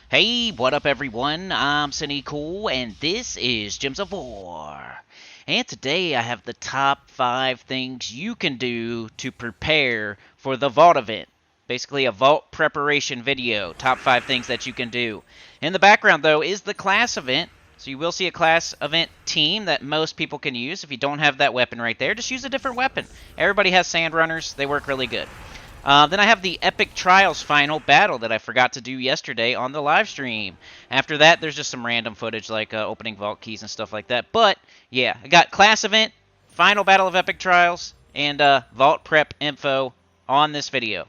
Hey, what up everyone? I'm Sinnycool, and this is Gems of War. And today I have the top 5 things you can do to prepare for the Vault event. Basically a Vault preparation video, top 5 things that you can do. In the background though is the class event, so you will see a class event team that most people can use. If you don't have that weapon right there, just use a different weapon. Everybody has sand runners, they work really good. Then I have the Epic Trials final battle that I forgot to do yesterday on the live stream. After that, there's just some random footage like opening vault keys and stuff like that. But, yeah, I got class event, final battle of Epic Trials, and vault prep info on this video.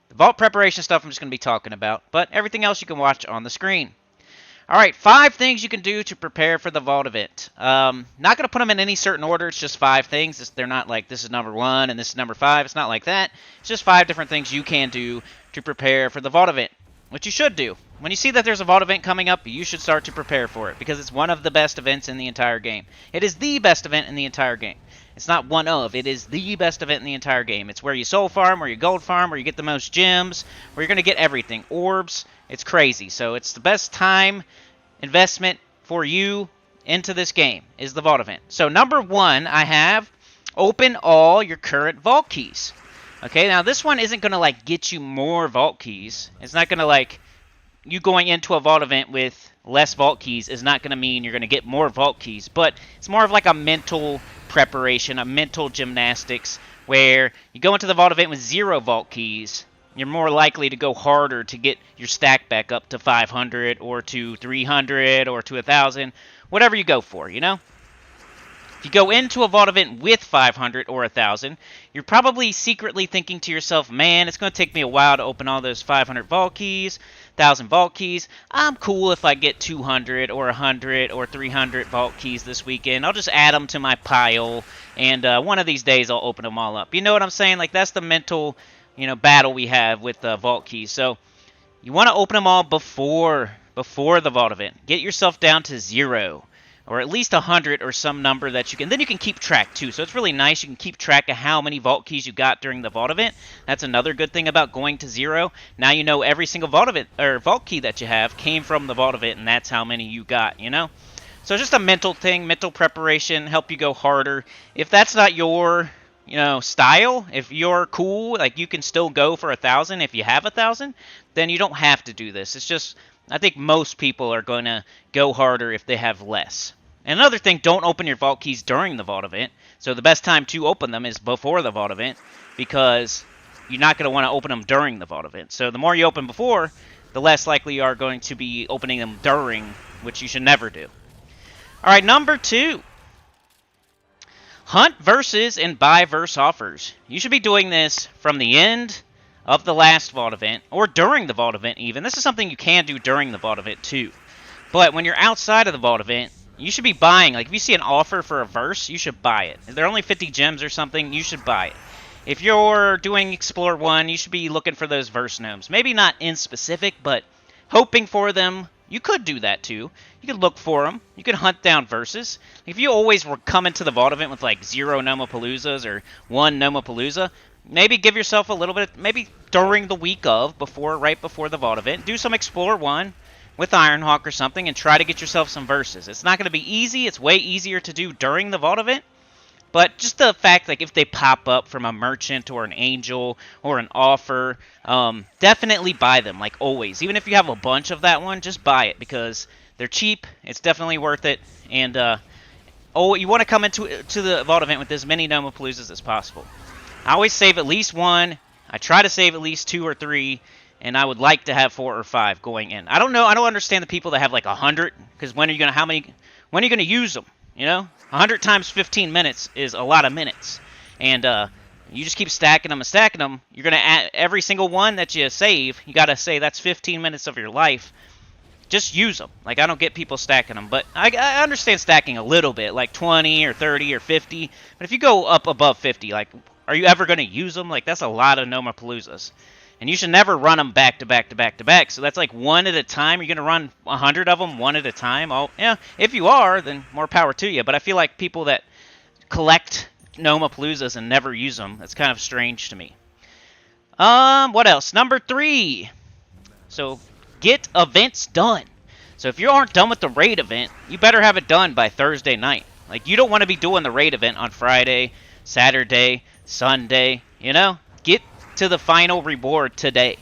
The vault preparation stuff I'm just going to be talking about, but everything else you can watch on the screen. Alright, 5 things you can do to prepare for the Vault event. Not going to put them in any certain order, it's just 5 things. They're not like this is number 1 and this is number 5. It's not like that. It's just 5 different things you can do to prepare for the Vault event. What you should do. When you see that there's a Vault event coming up, you should start to prepare for it, because it's one of the best events in the entire game. It is the best event in the entire game. It's not one of, it is the best event in the entire game. It's where you soul farm, where you gold farm, where you get the most gems, where you're going to get everything. Orbs, it's crazy. So it's the best time investment for you into this game is the Vault event. So number 1, I have open all your current vault keys. Okay, now this one isn't going to like get you more vault keys. It's not going to like, you going into a Vault event with less vault keys is not going to mean you're going to get more vault keys, but it's more of like a mental preparation, a mental gymnastics, where you go into the Vault event with 0 vault keys. You're more likely to go harder to get your stack back up to 500 or to 300 or to 1,000, whatever you go for, you know? If you go into a Vault event with 500 or 1,000, you're probably secretly thinking to yourself, man, it's going to take me a while to open all those 500 vault keys, 1,000 vault keys. I'm cool if I get 200 or 100 or 300 vault keys this weekend. I'll just add them to my pile, and one of these days I'll open them all up. You know what I'm saying? Like, that's the mental, you know, battle we have with vault keys. So you want to open them all before the Vault event. Get yourself down to 0. Or at least 100 or some number that you can. Then you can keep track too. So it's really nice. You can keep track of how many vault keys you got during the Vault event. That's another good thing about going to 0. Now you know every single Vault event or vault key that you have came from the Vault event, and that's how many you got, you know? So just a mental thing, mental preparation, help you go harder. If that's not your, you know, style, if you're cool, like you can still go for 1,000 if you have 1,000, then you don't have to do this. It's just, I think most people are going to go harder if they have less. And another thing, don't open your vault keys during the Vault event. So the best time to open them is before the Vault event, because you're not going to want to open them during the Vault event. So the more you open before, the less likely you are going to be opening them during, which you should never do. Alright, number 2. Hunt versus and buy verse offers. You should be doing this from the end of the last Vault event, or during the Vault event even. This is something you can do during the Vault event too. But when you're outside of the Vault event, you should be buying. Like, if you see an offer for a verse, you should buy it. If they're only 50 gems or something, you should buy it. If you're doing Explore 1, you should be looking for those verse gnomes. Maybe not in specific, but hoping for them. You could do that too. You could look for them. You could hunt down verses. If you always were coming to the Vault event with like 0 Gnome-paloozas or 1 Gnome-palooza, maybe give yourself a little bit, maybe during the week of, right before the Vault event, do some Explore 1 with Ironhawk or something and try to get yourself some verses. It's not going to be easy. It's way easier to do during the Vault event. But just the fact, like, if they pop up from a merchant or an angel or an offer, definitely buy them, like always. Even if you have a bunch of that one, just buy it, because they're cheap. It's definitely worth it. And you want to come into the Vault event with as many Gnome-paloozas as possible. I always save at least 1. I try to save at least 2 or 3. And I would like to have 4 or 5 going in. I don't know. I don't understand the people that have like 100, because when are you gonna use them? You know, 100 times 15 minutes is a lot of minutes, and you just keep stacking them and stacking them. You're gonna add every single one that you save. You gotta say that's 15 minutes of your life. Just use them. Like, I don't get people stacking them, but I understand stacking a little bit, like 20 or 30 or 50. But if you go up above 50, like, are you ever gonna use them? Like, that's a lot of Gnome-paloozas. And you should never run them back to back to back to back. So that's like 1 at a time. You're going to run 100 of them 1 at a time. Yeah, if you are, then more power to you. But I feel like people that collect Gnome-paloozas and never use them, that's kind of strange to me. What else? Number 3. So Get events done. So if you aren't done with the raid event, you better have it done by Thursday night. Like, you don't want to be doing the raid event on Friday, Saturday, Sunday, you know? Get to the final reward today.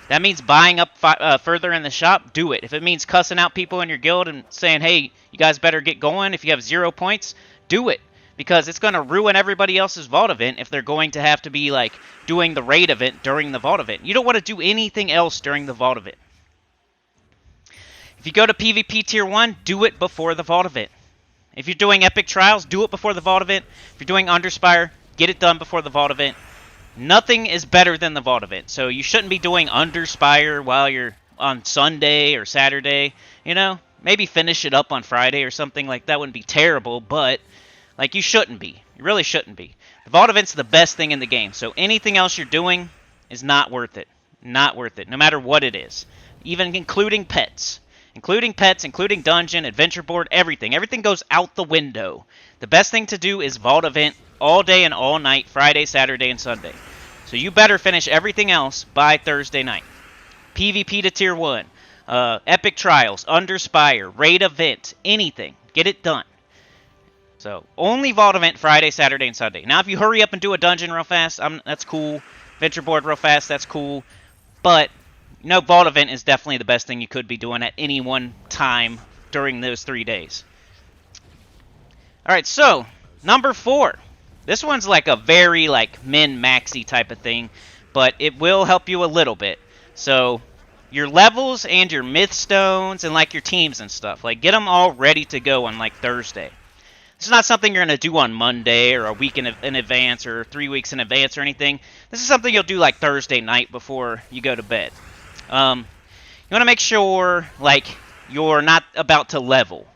That means buying up further in the shop, do it. If it means cussing out people in your guild and saying, hey, you guys better get going if you have 0 points, do it. Because it's going to ruin everybody else's vault event if they're going to have to be, like, doing the raid event during the vault event. You don't want to do anything else during the vault event. If you go to PvP Tier 1, do it before the vault event. If you're doing Epic Trials, do it before the vault event. If you're doing Underspire, get it done before the vault event. Nothing is better than the vault event. So you shouldn't be doing Underspire while you're on Sunday or Saturday. You know, maybe finish it up on Friday or something like that. Wouldn't be terrible, but like, you shouldn't be. You really shouldn't be. The vault event's the best thing in the game. So anything else you're doing is not worth it. Not worth it, no matter what it is. Even including pets. Including pets, including dungeon, adventure board, everything. Everything goes out the window. The best thing to do is vault event all day and all night, Friday, Saturday, and Sunday. So you better finish everything else by Thursday night. PvP to Tier 1, Epic Trials, Underspire, Raid Event, anything. Get it done. So, only vault event Friday, Saturday, and Sunday. Now, if you hurry up and do a dungeon real fast, that's cool. Adventure board real fast, that's cool. But, you know, vault event is definitely the best thing you could be doing at any one time during those 3 days. Alright, so, number 4. This one's like a very, like, min-maxy type of thing, but it will help you a little bit. So, your levels and your myth stones and, like, your teams and stuff. Like, get them all ready to go on, like, Thursday. This is not something you're going to do on Monday or a week in advance or 3 weeks in advance or anything. This is something you'll do like Thursday night before you go to bed. You want to make sure, like, you're not about to level.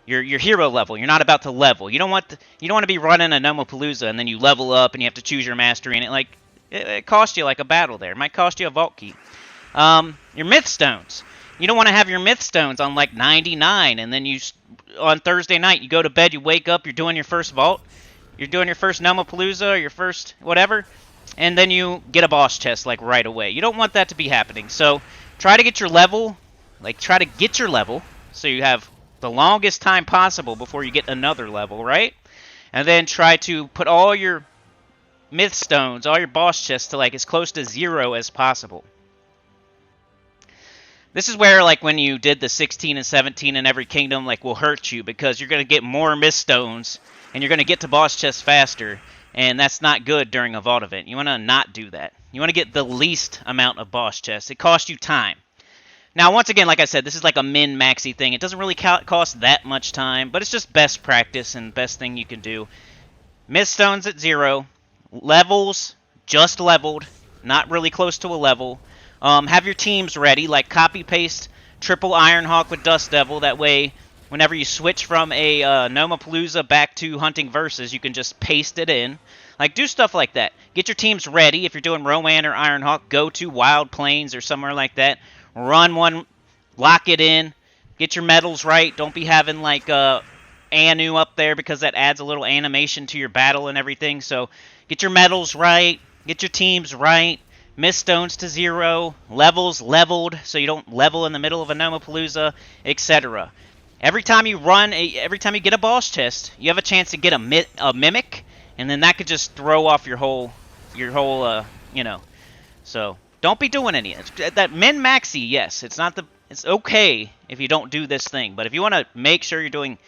Your hero level. You're not about to level. You don't want to be running a gnome palooza and then you level up and you have to choose your mastery and it costs you like a battle there. It might cost you a vault key. Your myth stones. You don't want to have your myth stones on like 99 and then on Thursday night you go to bed, you wake up, you're doing your first vault, you're doing your first Gnome-a-Palooza or your first whatever, and then you get a boss chest like right away. You don't want that to be happening. So try to get your level, so you have the longest time possible before you get another level, right? And then try to put all your myth stones, all your boss chests to like as close to 0 as possible. This is where, like, when you did the 16 and 17 in every kingdom, like, will hurt you because you're going to get more myth stones and you're going to get to boss chests faster, and that's not good during a vault event. You want to not do that. You want to get the least amount of boss chests. It costs you time. Now, once again, like I said, this is like a min-maxy thing. It doesn't really cost that much time, but it's just best practice and best thing you can do. Myth stones at 0. Levels, just leveled, not really close to a level. Have your teams ready, like copy-paste triple Ironhawk with Dust Devil. That way, whenever you switch from a Gnome-a-Palooza back to Hunting Versus, you can just paste it in. Like, do stuff like that. Get your teams ready. If you're doing Rowan or Ironhawk, go to Wild Plains or somewhere like that. Run one, lock it in, get your medals right. Don't be having, like, Anu up there because that adds a little animation to your battle and everything. So, get your medals right, get your teams right. Myth stones to 0, levels leveled, so you don't level in the middle of a Gnome-a-Palooza, etc. Every time you get a boss chest, you have a chance to get a mimic, and then that could just throw off your whole, you know. So don't be doing any of it. That min-maxy, yes, it's okay if you don't do this thing, but if you want to make sure you're doing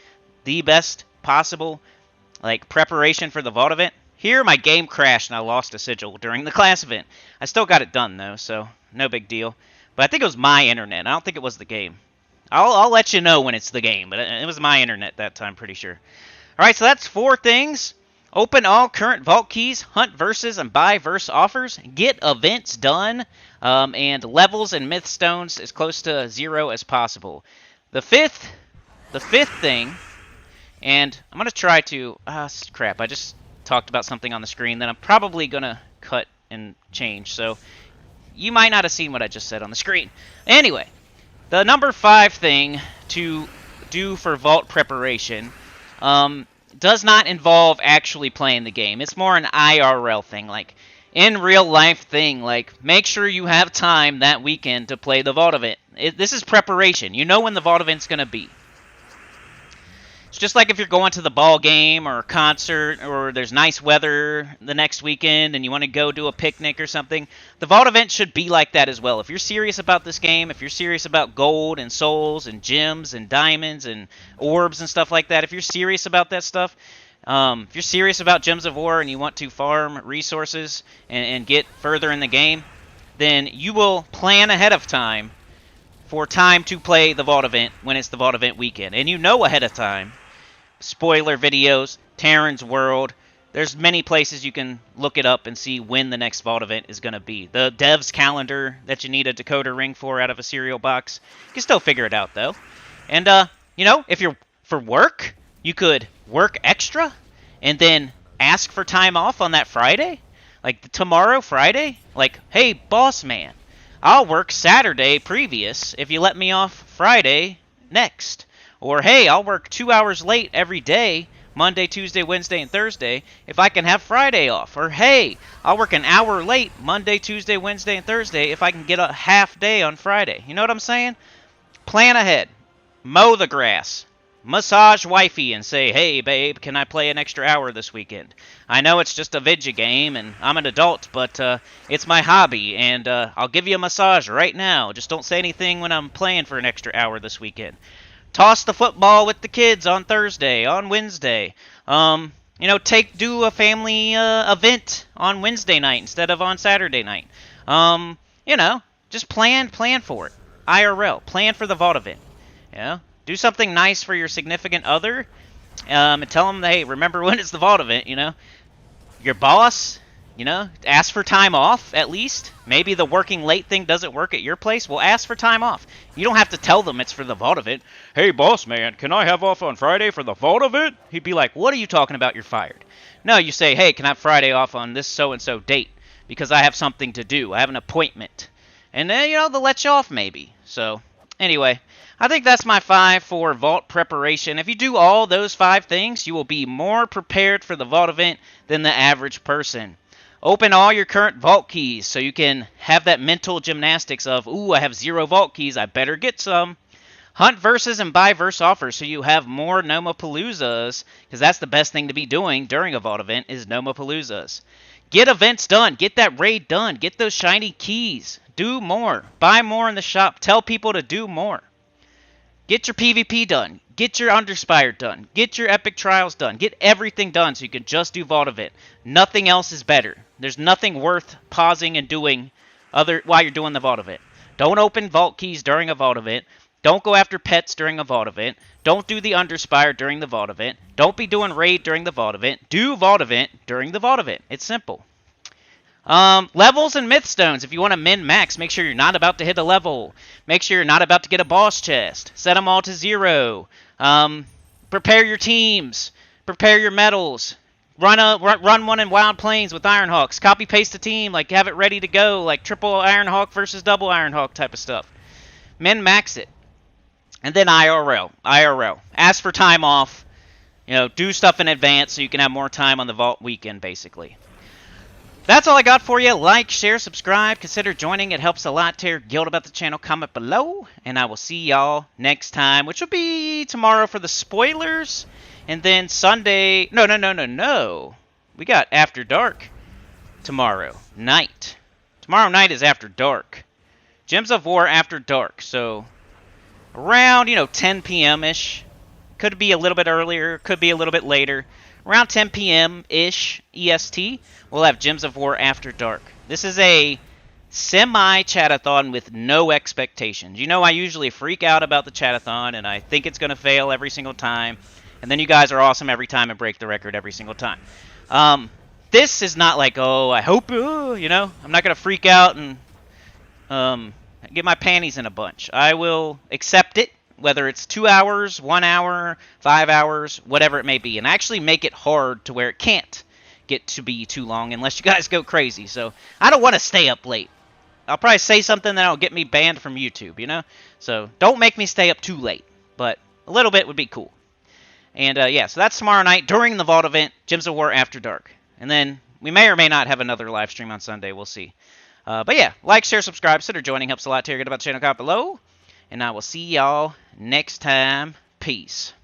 the best possible, like, preparation for the vault event. Here, my game crashed and I lost a sigil during the class event. I still got it done, though, so no big deal. But I think it was my internet. I don't think it was the game. I'll let you know when it's the game, but it was my internet that time, pretty sure. Alright, so that's 4 things. Open all current vault keys, hunt verses and buy verse offers, get events done, and levels and myth stones as close to 0 as possible. The fifth thing, and I'm going to try to... crap, I just talked about something on the screen that I'm probably going to cut and change, so you might not have seen what I just said on the screen. Anyway, the number 5 thing to do for vault preparation does not involve actually playing the game. It's more an IRL thing. Like, in real life thing. Like, make sure you have time that weekend to play the Vault event. This is preparation. You know when the Vault event's going to be. It's just like if you're going to the ball game or a concert or there's nice weather the next weekend and you want to go do a picnic or something. The Vault event should be like that as well. If you're serious about this game, if you're serious about gold and souls and gems and diamonds and orbs and stuff like that, if you're serious about that stuff, if you're serious about Gems of War and you want to farm resources and get further in the game, then you will plan ahead of time for time to play the Vault event when it's the Vault event weekend. And you know ahead of time. Spoiler videos, Terran's World. There's many places you can look it up and see when the next Vault event is going to be. The dev's calendar that you need a decoder ring for out of a cereal box. You can still figure it out, though. And, you know, if you're for work, you could work extra and then ask for time off on that Friday. Like, tomorrow, Friday. Like, hey, boss man, I'll work Saturday previous if you let me off Friday next. Or, hey, I'll work 2 hours late every day, Monday, Tuesday, Wednesday, and Thursday, if I can have Friday off. Or, hey, I'll work an hour late Monday, Tuesday, Wednesday, and Thursday if I can get a half day on Friday. You know what I'm saying? Plan ahead. Mow the grass. Massage wifey and say, hey, babe, can I play an extra hour this weekend? I know it's just a video game, and I'm an adult, but it's my hobby, and I'll give you a massage right now. Just don't say anything when I'm playing for an extra hour this weekend. Toss the football with the kids on Thursday, on Wednesday. You know, do a family event on Wednesday night instead of on Saturday night. You know, just plan for it. IRL, plan for the Vault event. You know, do something nice for your significant other, and tell them, hey, remember when it's the Vault event. You know, your boss. You know, ask for time off, at least. Maybe the working late thing doesn't work at your place. Well, ask for time off. You don't have to tell them it's for the Vault event. Hey, boss man, can I have off on Friday for the Vault event? He'd be like, what are you talking about? You're fired. No, you say, hey, can I have Friday off on this so-and-so date? Because I have something to do. I have an appointment. And then, you know, they'll let you off maybe. So, anyway, I think that's my 5 for Vault preparation. If you do all those 5 things, you will be more prepared for the Vault event than the average person. Open all your current Vault keys so you can have that mental gymnastics of, ooh, I have 0 Vault keys, I better get some. Hunt verses and buy verse offers so you have more Paloozas, because that's the best thing to be doing during a Vault event is Paloozas. Get events done. Get that raid done. Get those shiny keys. Do more. Buy more in the shop. Tell people to do more. Get your PvP done. Get your Underspire done. Get your Epic Trials done. Get everything done so you can just do Vault event. Nothing else is better. There's nothing worth pausing and doing while you're doing the Vault event. Don't open Vault keys during a Vault event. Don't go after pets during a Vault event. Don't do the Underspire during the Vault event. Don't be doing raid during the Vault event. Do Vault event during the Vault event. It's simple. Levels and myth stones. If you want to min-max, make sure you're not about to hit a level. Make sure you're not about to get a boss chest. Set them all to 0. Prepare your teams. Prepare your medals. Run one in Wild Plains with Ironhawks. Copy paste a team, like have it ready to go, like triple Ironhawk versus double Ironhawk type of stuff. Min-max it. And then IRL. Ask for time off. You know, do stuff in advance so you can have more time on the Vault weekend, basically. That's all I got for you. Like, share, subscribe. Consider joining. It helps a lot. Tell your guild about the channel. Comment below. And I will see y'all next time, which will be tomorrow for the spoilers. And then Sunday... No. We got After Dark tomorrow night. Tomorrow night is After Dark. Gems of War After Dark. So, around, 10 p.m.-ish. Could be a little bit earlier. Could be a little bit later. Around 10 p.m.-ish EST, we'll have Gems of War After Dark. This is a semi-chatathon with no expectations. You know I usually freak out about the chatathon, and I think it's going to fail every single time. And then you guys are awesome every time and break the record every single time. This is not like, oh, I hope, I'm not going to freak out and get my panties in a bunch. I will accept it. Whether it's 2 hours, 1 hour, 5 hours, whatever it may be. And actually make it hard to where it can't get to be too long unless you guys go crazy. So I don't want to stay up late. I'll probably say something that'll get me banned from YouTube, So don't make me stay up too late. But a little bit would be cool. And yeah, so that's tomorrow night during the Vault event, Gems of War After Dark. And then We may or may not have another live stream on Sunday. We'll see. But yeah, like, share, subscribe, consider joining. Helps a lot. Tell your good about the channel, comment below. And I will see y'all next time. Peace.